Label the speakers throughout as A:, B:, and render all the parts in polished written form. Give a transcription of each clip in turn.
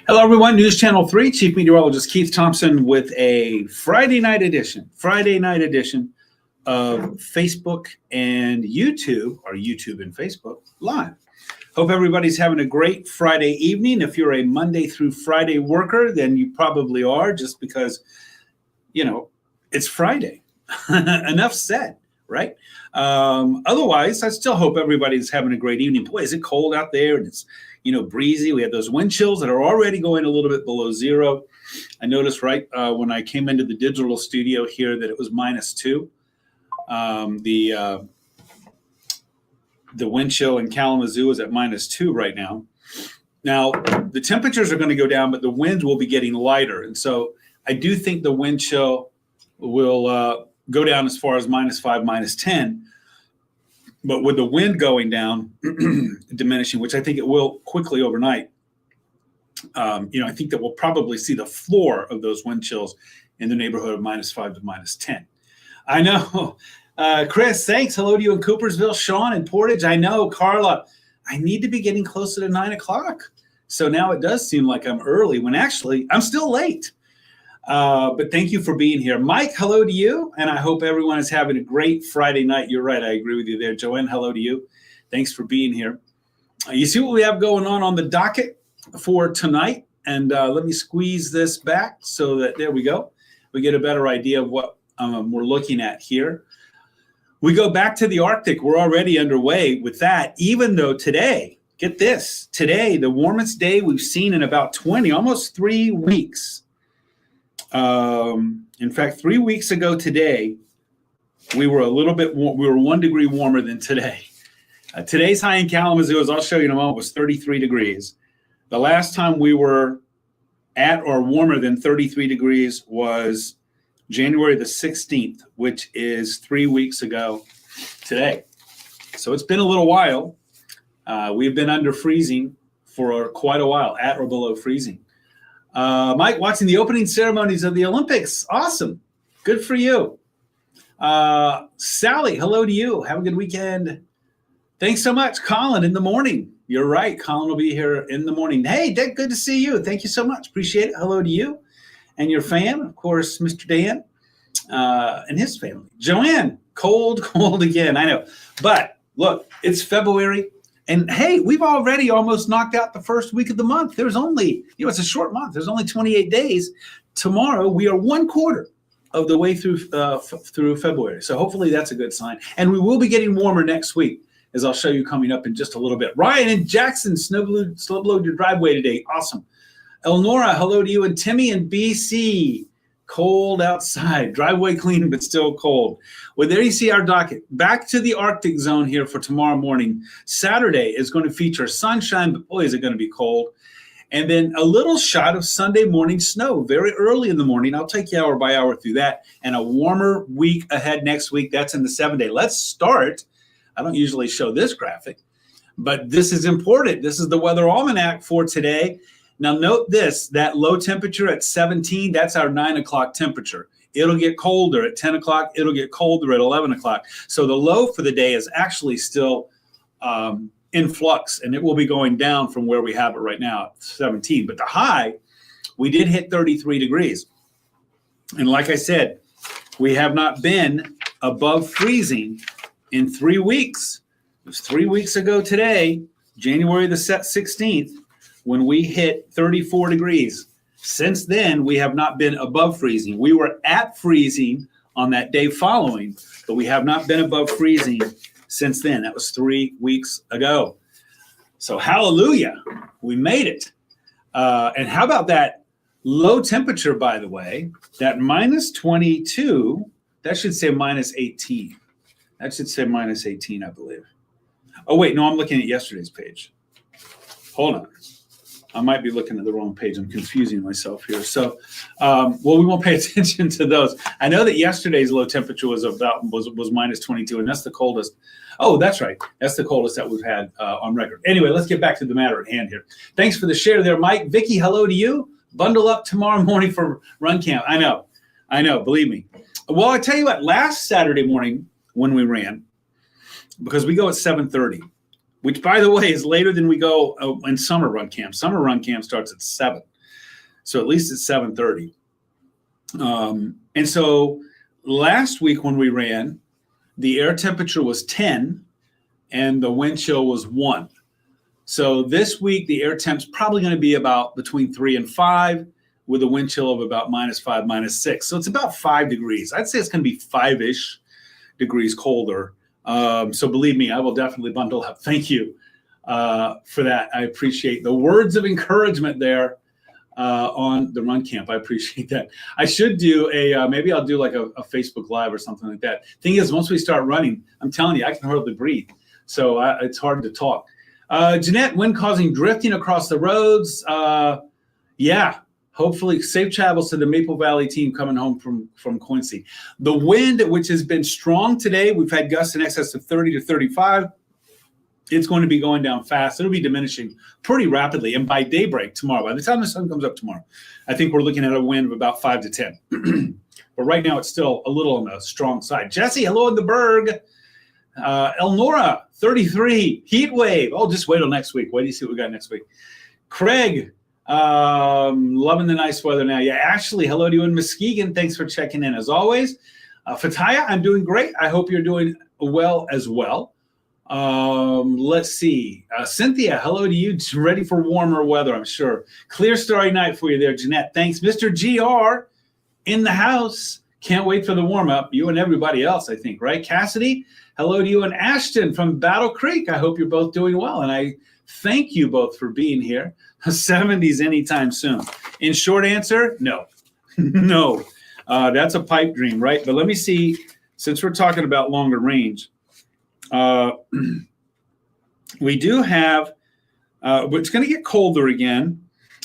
A: Hello, everyone. News Channel 3, Chief Meteorologist Keith Thompson with a Friday night edition of Facebook and YouTube, or YouTube and Facebook Live. Hope everybody's having a great Friday evening. If you're a Monday through Friday worker, then you probably are, just because, it's Friday. Enough said, right? Otherwise, I still hope everybody's having a great evening. Boy, is it cold out there, and it's breezy. We have those wind chills that are already going a little bit below zero. I noticed when I came into the digital studio here that it was -2. The wind chill in Kalamazoo is at -2 right now. Now, the temperatures are going to go down, but the winds will be getting lighter. And so I do think the wind chill will go down as far as -5, -10. But with the wind going down, diminishing, which I think it will quickly overnight, I think that we'll probably see the floor of those wind chills in the neighborhood of -5 to -10. I know. Chris, thanks. Hello to you in Coopersville. Sean in Portage. I know. Carla, I need to be getting closer to 9 o'clock. So now it does seem like I'm early when actually I'm still late. But thank you for being here. Mike, hello to you. And I hope everyone is having a great Friday night. You're right. I agree with you there. Joanne, hello to you. Thanks for being here. You see what we have going on the docket for tonight. And let me squeeze this back so that there we go. We get a better idea of what we're looking at here. We go back to the Arctic. We're already underway with that, even though today, get this, today, the warmest day we've seen in about 20, almost 3 weeks. In fact, 3 weeks ago today, we were 1 degree warmer than today. Today's high in Kalamazoo, as I'll show you in a moment, was 33 degrees. The last time we were at or warmer than 33 degrees was January the 16th, which is 3 weeks ago today. So it's been a little while. We've been under freezing for quite a while, at or below freezing. Mike, watching the opening ceremonies of the Olympics. Awesome. Good for you. Sally, hello to you. Have a good weekend. Thanks so much. Colin, in the morning. You're right. Colin will be here in the morning. Hey, Dick, good to see you. Thank you so much. Appreciate it. Hello to you and your fam. Of course, Mr. Dan and his family. Joanne, cold again. I know. But look, it's February. And hey, we've already almost knocked out the first week of the month. There's only, it's a short month. There's only 28 days. Tomorrow, we are 1/4 of the way through February. So hopefully that's a good sign. And we will be getting warmer next week, as I'll show you coming up in just a little bit. Ryan and Jackson snowblowed your driveway today. Awesome. Elnora, hello to you. And Timmy in BC. Cold outside. Driveway clean, but still cold. Well, there you see our docket. Back to the Arctic zone here for tomorrow morning. Saturday is going to feature sunshine, but boy, is it going to be cold. And then a little shot of Sunday morning snow very early in the morning. I'll take you hour by hour through that. And a warmer week ahead next week. That's in the 7-day. Let's start. I don't usually show this graphic, but this is important. This is the weather almanac for today. Now note this, that low temperature at 17, that's our 9 o'clock temperature. It'll get colder at 10 o'clock. It'll get colder at 11 o'clock. So the low for the day is actually still in flux, and it will be going down from where we have it right now at 17. But the high, we did hit 33 degrees. And like I said, we have not been above freezing in 3 weeks. It was 3 weeks ago today, January the 16th, when we hit 34 degrees. Since then, we have not been above freezing. We were at freezing on that day following, but we have not been above freezing since then. That was 3 weeks ago. So hallelujah, we made it. And how about that low temperature, by the way, that -22, that should say -18. That should say -18, I believe. Oh, wait, no, I'm looking at yesterday's page. Hold on. I might be looking at the wrong page. I'm confusing myself here. So, well, we won't pay attention to those. I know that yesterday's low temperature was -22, and that's the coldest. Oh, that's right. That's the coldest that we've had on record. Anyway, let's get back to the matter at hand here. Thanks for the share there, Mike. Vicky, hello to you. Bundle up tomorrow morning for run camp. I know. Believe me. Well, I tell you what. Last Saturday morning when we ran, because we go at 7:30. Which, by the way, is later than we go in summer run camp. Summer run camp starts at 7. So at least it's 7:30. And so last week when we ran, the air temperature was 10 and the wind chill was 1. So this week, the air temp's probably going to be about between 3 and 5 with a wind chill of about -5, -6. So it's about 5 degrees. I'd say it's going to be 5-ish degrees colder. So believe me, I will definitely bundle up. Thank you for that. I appreciate the words of encouragement there on the run camp. I appreciate that. I should do maybe I'll do like a Facebook Live or something like that. Thing is, once we start running, I'm telling you, I can hardly breathe. So it's hard to talk. Jeanette, wind causing drifting across the roads. Yeah, hopefully safe travels to the Maple Valley team coming home from Quincy. The wind, which has been strong today, we've had gusts in excess of 30 to 35. It's going to be going down fast. It'll be diminishing pretty rapidly. And by daybreak tomorrow, by the time the sun comes up tomorrow, I think we're looking at a wind of about 5 to 10. But right now, it's still a little on the strong side. Jesse, hello in the Berg. Elnora, 33, heat wave. Oh, just wait till next week. Wait to see what we got next week. Craig, loving the nice weather now. Yeah, Ashley, hello to you in Muskegon. Thanks for checking in as always. Fataya, I'm doing great. I hope you're doing well as well. Let's see. Cynthia, hello to you. Ready for warmer weather, I'm sure. Clear starry night for you there, Jeanette. Thanks. Mr. GR in the house. Can't wait for the warm up. You and everybody else, I think, right? Cassidy, hello to you and Ashton from Battle Creek. I hope you're both doing well. And I thank you both for being here. 70s anytime soon. In short answer, no. No. That's a pipe dream, right? But let me see, since we're talking about longer range, we do have, it's going to get colder again.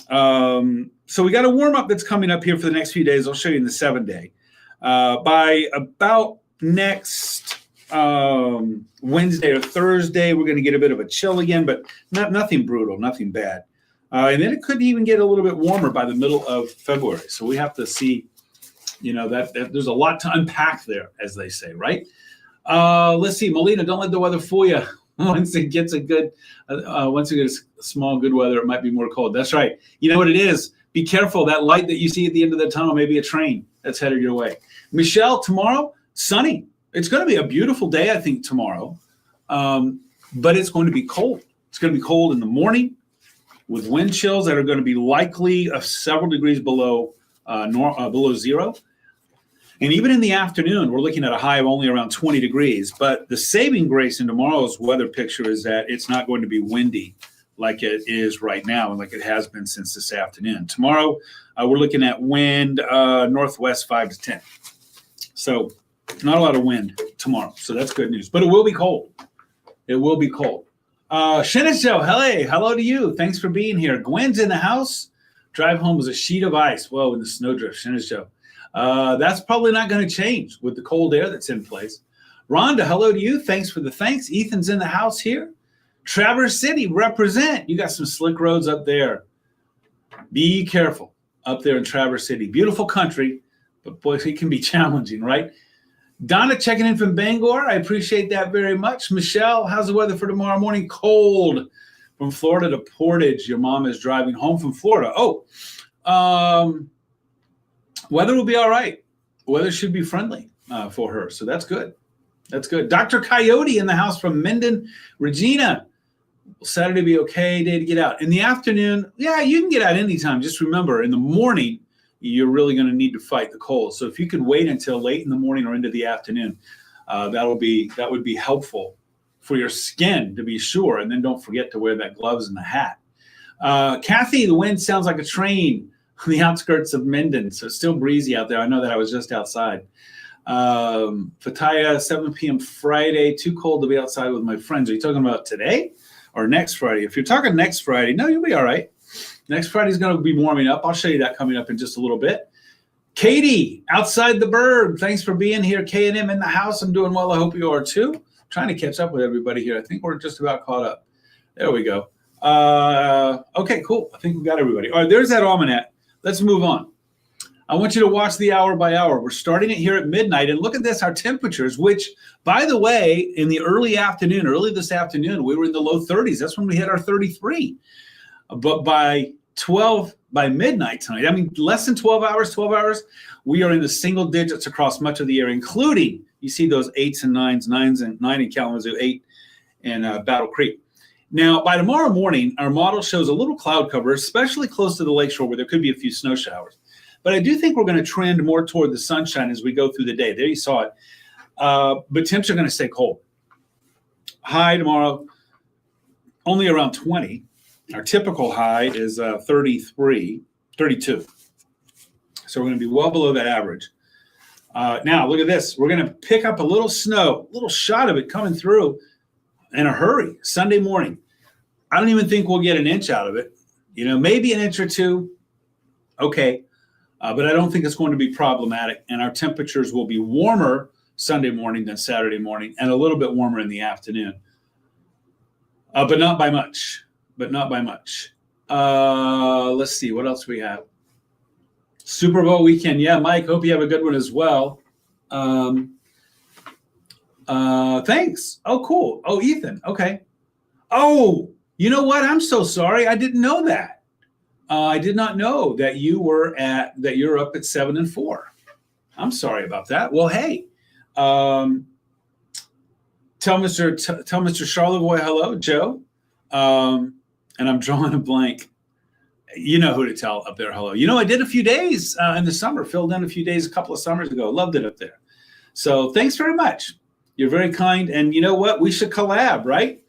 A: So we got a warm up that's coming up here for the next few days. I'll show you in the 7-day. By about next Wednesday or Thursday, we're going to get a bit of a chill again, but nothing brutal, nothing bad. And then it could even get a little bit warmer by the middle of February. So we have to see, that there's a lot to unpack there, as they say, right? Let's see, Melina, don't let the weather fool you. Once it gets once you get a small good weather, it might be more cold. That's right. You know what it is? Be careful. That light that you see at the end of the tunnel may be a train that's headed your way. Michelle, tomorrow, sunny. It's going to be a beautiful day, I think, tomorrow. But it's going to be cold. It's going to be cold in the morning with wind chills that are going to be likely several degrees below zero. And even in the afternoon, we're looking at a high of only around 20 degrees. But the saving grace in tomorrow's weather picture is that it's not going to be windy like it is right now and like it has been since this afternoon. Tomorrow, we're looking at wind northwest 5 to 10. So not a lot of wind tomorrow. So that's good news. But it will be cold. It will be cold. Shinicho, hello to you. Thanks for being here. Gwen's in the house. Drive home was a sheet of ice. Whoa, in the snowdrift, Shinicho. That's probably not going to change with the cold air that's in place. Rhonda, hello to you. Thanks for the thanks. Ethan's in the house here. Traverse City, represent. You got some slick roads up there. Be careful up there in Traverse City. Beautiful country, but boy, it can be challenging, right? Donna checking in from Bangor. I appreciate that very much. Michelle, how's the weather for tomorrow morning? Cold from Florida to Portage. Your mom is driving home from Florida. Weather will be all right. Weather should be friendly for her, so that's good. That's good. Dr. Coyote in the house from Menden. Regina, will Saturday be okay day to get out? In the afternoon, yeah, you can get out anytime. Just remember, in the morning, you're really going to need to fight the cold. So if you could wait until late in the morning or into the afternoon, that would be helpful for your skin, to be sure. And then don't forget to wear that gloves and the hat. Kathy, the wind sounds like a train on the outskirts of Menden, so it's still breezy out there. I know that I was just outside. Fataya, 7 p.m. Friday, too cold to be outside with my friends. Are you talking about today or next Friday? If you're talking next Friday, no, you'll be all right. Next Friday's going to be warming up. I'll show you that coming up in just a little bit. Katie, outside the Berg, thanks for being here. K&M in the house. I'm doing well. I hope you are too. Trying to catch up with everybody here. I think we're just about caught up. There we go. Okay, cool. I think we got everybody. All right, there's that almanac. Let's move on. I want you to watch the hour by hour. We're starting it here at midnight. And look at this, our temperatures, which, by the way, in the early this afternoon, we were in the low 30s. That's when we hit our 33. But by 12 by midnight tonight, I mean, less than 12 hours, we are in the single digits across much of the area, including, you see those 8s and 9s, 9 in Kalamazoo, 8 in Battle Creek. Now, by tomorrow morning, our model shows a little cloud cover, especially close to the lakeshore where there could be a few snow showers. But I do think we're going to trend more toward the sunshine as we go through the day. There you saw it. But temps are going to stay cold. High tomorrow, only around 20. Our typical high is 33, 32. So we're going to be well below that average. Now, look at this. We're going to pick up a little snow, a little shot of it coming through in a hurry Sunday morning. I don't even think we'll get an inch out of it. You know, maybe an inch or two. Okay. But I don't think it's going to be problematic. And our temperatures will be warmer Sunday morning than Saturday morning and a little bit warmer in the afternoon. But not by much. Let's see. What else we have? Super Bowl weekend. Yeah, Mike, hope you have a good one as well. Thanks. Oh, cool. Oh, Ethan. Okay. Oh, you know what? I'm so sorry. I didn't know that. I did not know that you're up at 7-4. I'm sorry about that. Well, hey, tell Mr. Charlevoix hello, Joe. And I'm drawing a blank. You know who to tell up there hello. You know, I did a few days in the summer, filled in a few days a couple of summers ago. Loved it up there. So thanks very much. You're very kind. And you know what? We should collab, right?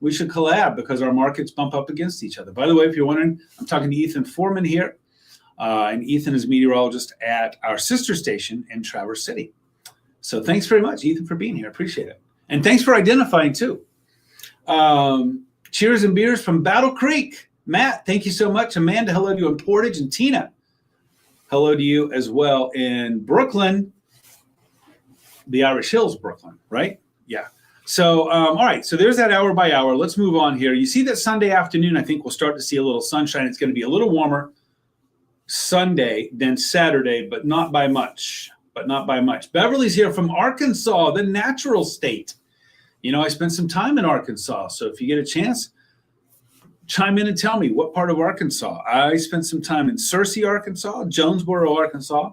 A: We should collab because our markets bump up against each other. By the way, if you're wondering, I'm talking to Ethan Foreman here. And Ethan is meteorologist at our sister station in Traverse City. So thanks very much, Ethan, for being here. Appreciate it. And thanks for identifying, too. Cheers and beers from Battle Creek. Matt, thank you so much. Amanda, hello to you in Portage. And Tina, hello to you as well in Brooklyn. The Irish Hills, Brooklyn, right? Yeah. So, all right. So there's that hour by hour. Let's move on here. You see that Sunday afternoon, I think we'll start to see a little sunshine. It's going to be a little warmer Sunday than Saturday, but not by much. Beverly's here from Arkansas, the natural state. You know, I spent some time in Arkansas. So if you get a chance, chime in and tell me what part of Arkansas. I spent some time in Searcy, Arkansas, Jonesboro, Arkansas.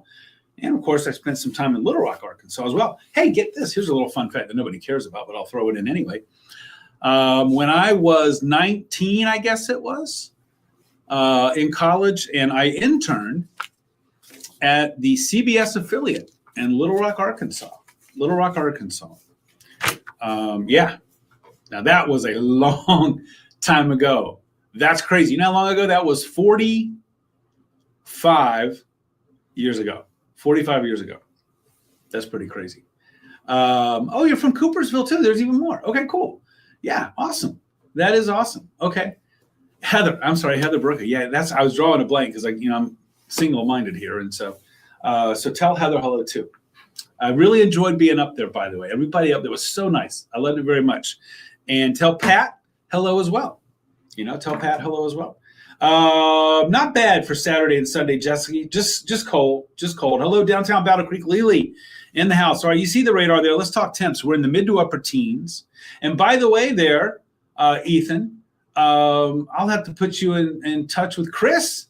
A: And, of course, I spent some time in Little Rock, Arkansas as well. Hey, get this. Here's a little fun fact that nobody cares about, but I'll throw it in anyway. When I was 19, I guess it was, in college, and I interned at the CBS affiliate in Little Rock, Arkansas. Yeah. Now, that was a long time ago. That's crazy. You know how long ago? That was 45 years ago. 45 years ago. That's pretty crazy. Oh, you're from Coopersville too. There's even more. Okay, cool. Yeah, awesome. That is awesome. Okay. Heather Brooker. Yeah, I was drawing a blank because I'm single-minded here. And so tell Heather hello too. I really enjoyed being up there, by the way. Everybody up there was so nice. I loved it very much. And tell Pat hello as well. Tell Pat hello as well. Not bad for Saturday and Sunday, Jessica. Just cold. Hello, downtown Battle Creek. Lily in the house. All right, you see the radar there. Let's talk temps. We're in the mid to upper teens. And by the way there, Ethan, I'll have to put you in touch with Chris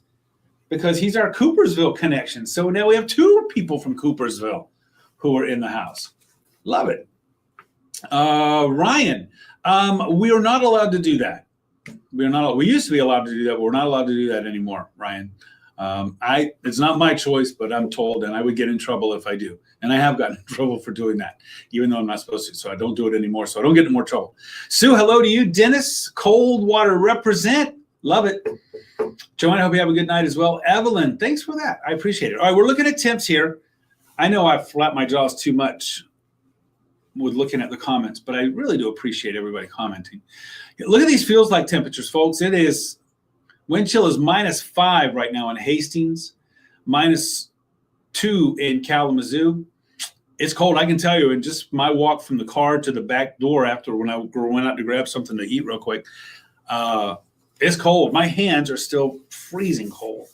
A: because he's our Coopersville connection. So now we have 2 people from Coopersville who are in the house. Love it. Ryan, we are not allowed to do that. We used to be allowed to do that, but we're not allowed to do that anymore, Ryan. It's not my choice, but I'm told, and I would get in trouble if I do. And I have gotten in trouble for doing that, even though I'm not supposed to. So I don't do it anymore, so I don't get in more trouble. Sue, hello to you. Dennis, Coldwater, represent. Love it. Joanne, I hope you have a good night as well. Evelyn, thanks for that. I appreciate it. All right, we're looking at temps here. I know I've flapped my jaws too much with looking at the comments, but I really do appreciate everybody commenting. Look at these feels like temperatures, folks. It is, wind chill is -5 right now in Hastings, -2 in Kalamazoo. It's cold, I can tell you. And just my walk from the car to the back door after when I went out to grab something to eat real quick, it's cold. My hands are still freezing cold.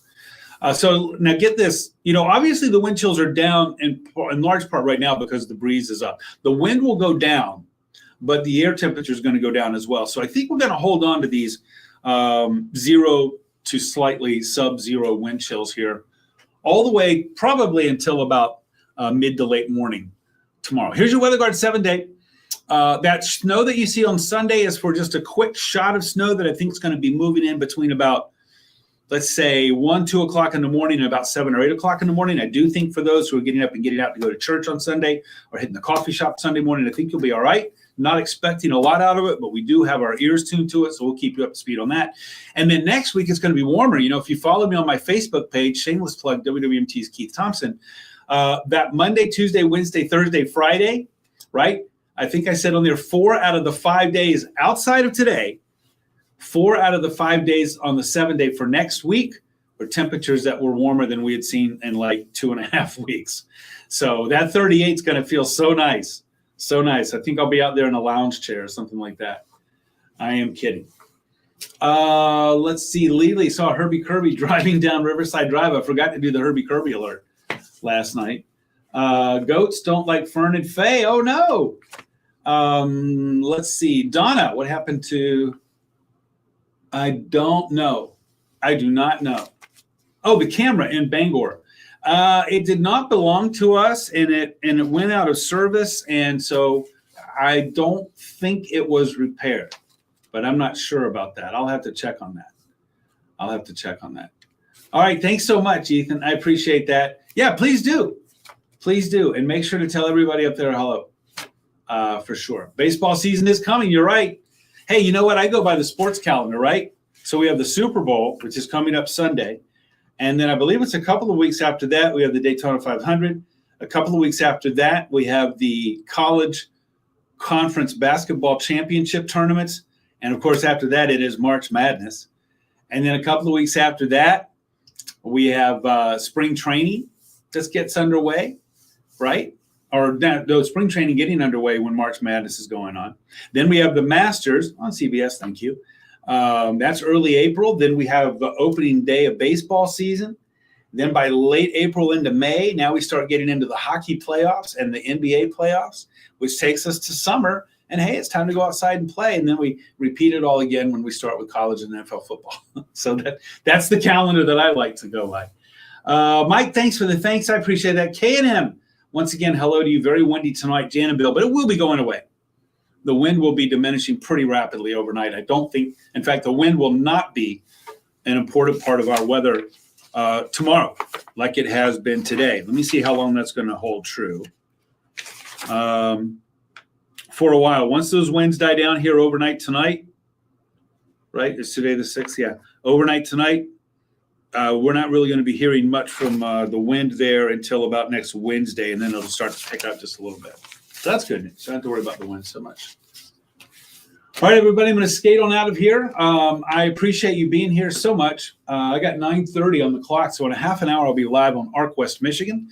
A: So now get this, obviously the wind chills are down in large part right now because the breeze is up. The wind will go down, but the air temperature is going to go down as well. So I think we're going to hold on to these 0 to slightly sub-zero wind chills here all the way probably until about mid to late morning tomorrow. Here's your Weather Guard 7-day. That snow that you see on Sunday is for just a quick shot of snow that I think is going to be moving in between about, let's say, 1, 2 o'clock in the morning and about 7 or 8 o'clock in the morning. I do think for those who are getting up and getting out to go to church on Sunday or hitting the coffee shop Sunday morning, I think you'll be all right. Not expecting a lot out of it, but we do have our ears tuned to it, so we'll keep you up to speed on that. And then next week, it's going to be warmer. You know, if you follow me on my Facebook page, shameless plug, WWMT's Keith Thompson, that Monday, Tuesday, Wednesday, Thursday, Friday, right? I think I said on there 4 out of the 5 days outside of today, 4 out of the 5 days on the 7-day for next week were temperatures that were warmer than we had seen in like 2.5 weeks. So that 38 is going to feel so nice. So nice. I think I'll be out there in a lounge chair or something like that. I am kidding. Let's see. Lily saw Herbie Kirby driving down Riverside Drive. I forgot to do the Herbie Kirby alert last night. Goats don't like Fern and Faye. Oh, no. Let's see. Donna, what happened to... I don't know. I do not know. Oh, the camera in Bangor. It did not belong to us, and it went out of service, and so I don't think it was repaired, but I'm not sure about that. I'll have to check on that. All right, thanks so much, Ethan. I appreciate that. Yeah, please do. Please do, and make sure to tell everybody up there hello, for sure. Baseball season is coming. You're right. Hey, you know what? I go by the sports calendar, right? So we have the Super Bowl, which is coming up Sunday. And then I believe it's a couple of weeks after that, we have the Daytona 500. A couple of weeks after that, we have the college conference basketball championship tournaments. And, of course, after that, it is March Madness. And then a couple of weeks after that, we have spring training just gets underway, right? Or no, spring training getting underway when March Madness is going on. Then we have the Masters on CBS, thank you. That's early April. Then we have the opening day of baseball season. Then by late April into May, now we start getting into the hockey playoffs and the NBA playoffs, which takes us to summer. And, hey, it's time to go outside and play. And then we repeat it all again when we start with college and NFL football. So that's the calendar that I like to go by. Mike, thanks for the thanks. I appreciate that. K&M, once again, hello to you. Very windy tonight, Jan and Bill, but it will be going away. The wind will be diminishing pretty rapidly overnight. I don't think, in fact, the wind will not be an important part of our weather tomorrow like it has been today. Let me see how long that's going to hold true. For a while, once those winds die down here overnight tonight, right? It's today the 6th, yeah. Overnight tonight, we're not really going to be hearing much from the wind there until about next Wednesday, and then it'll start to pick up just a little bit. So that's good news. I don't have to worry about the wind so much. All right, everybody, I'm going to skate on out of here. I appreciate you being here so much. I got 9:30 on the clock, so in a half an hour, I'll be live on ARC West Michigan.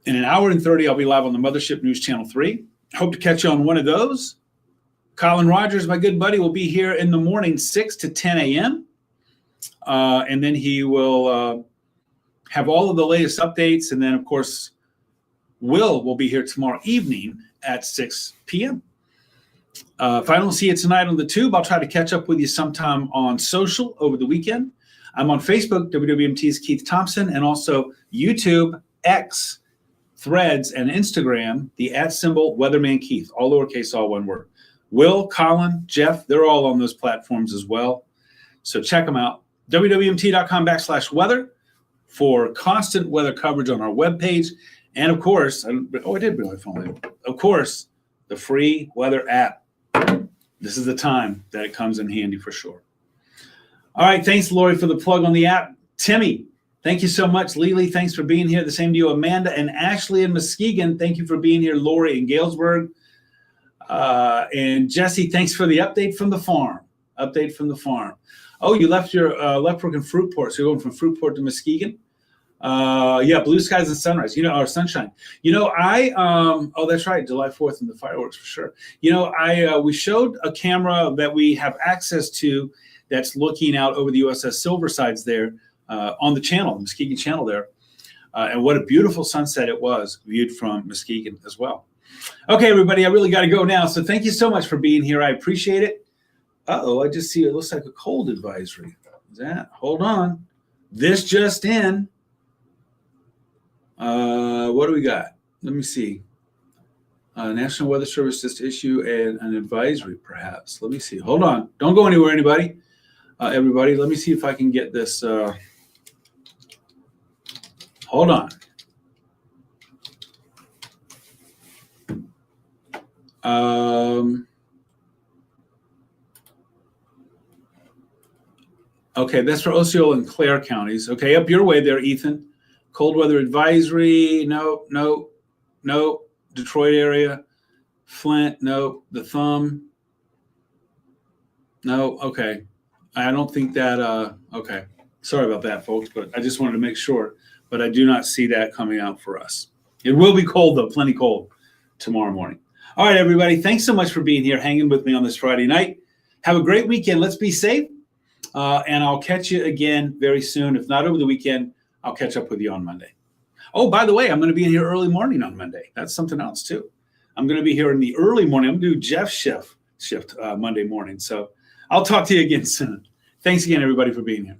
A: In an hour and 30, I'll be live on the Mothership News Channel 3. Hope to catch you on one of those. Colin Rogers, my good buddy, will be here in the morning, 6 to 10 a.m. And then he will have all of the latest updates. And then, of course, Will be here tomorrow evening at 6 p.m. If I don't see you tonight on the tube, I'll try to catch up with you sometime on social over the weekend. I'm on Facebook, WWMT's Keith Thompson, and also YouTube, X, Threads, and Instagram, the @ Weatherman Keith, all lowercase, all one word. Will, Colin, Jeff, they're all on those platforms as well. So check them out. WWMT.com/weather for constant weather coverage on our webpage. And of course, I did bring my phone. Of course, the free weather app. This is the time that it comes in handy for sure. All right. Thanks, Lori, for the plug on the app. Timmy, thank you so much. Lily, thanks for being here. The same to you. Amanda and Ashley in Muskegon, thank you for being here. Lori in Galesburg. And Jesse, thanks for the update from the farm. Oh, you left your left work in Fruitport. So you're going from Fruitport to Muskegon. Yeah, blue skies and sunrise, or sunshine. That's right, July 4th and the fireworks for sure. We showed a camera that we have access to that's looking out over the USS Silversides there on the channel, the Muskegon channel there. And what a beautiful sunset it was viewed from Muskegon as well. Okay, everybody, I really got to go now. So thank you so much for being here. I appreciate it. I just see it looks like a cold advisory. Is that? Hold on. This just in. What do we got? Let me see. National Weather Service just issued an advisory, perhaps. Let me see. Hold on. Don't go anywhere, anybody. Everybody, let me see if I can get this. Hold on. Okay, that's for Osceola and Clare counties. Okay, up your way there, Ethan. Cold weather advisory. No. Detroit area. Flint. No. The Thumb. No. Okay. I don't think that. Okay. Sorry about that, folks, but I just wanted to make sure. But I do not see that coming out for us. It will be cold, though, plenty cold tomorrow morning. All right, everybody. Thanks so much for being here, hanging with me on this Friday night. Have a great weekend. Let's be safe. And I'll catch you again very soon. If not over the weekend, I'll catch up with you on Monday. Oh, by the way, I'm going to be in here early morning on Monday. That's something else, too. I'm going to be here in the early morning. I'm going to do Jeff's shift Monday morning. So I'll talk to you again soon. Thanks again, everybody, for being here.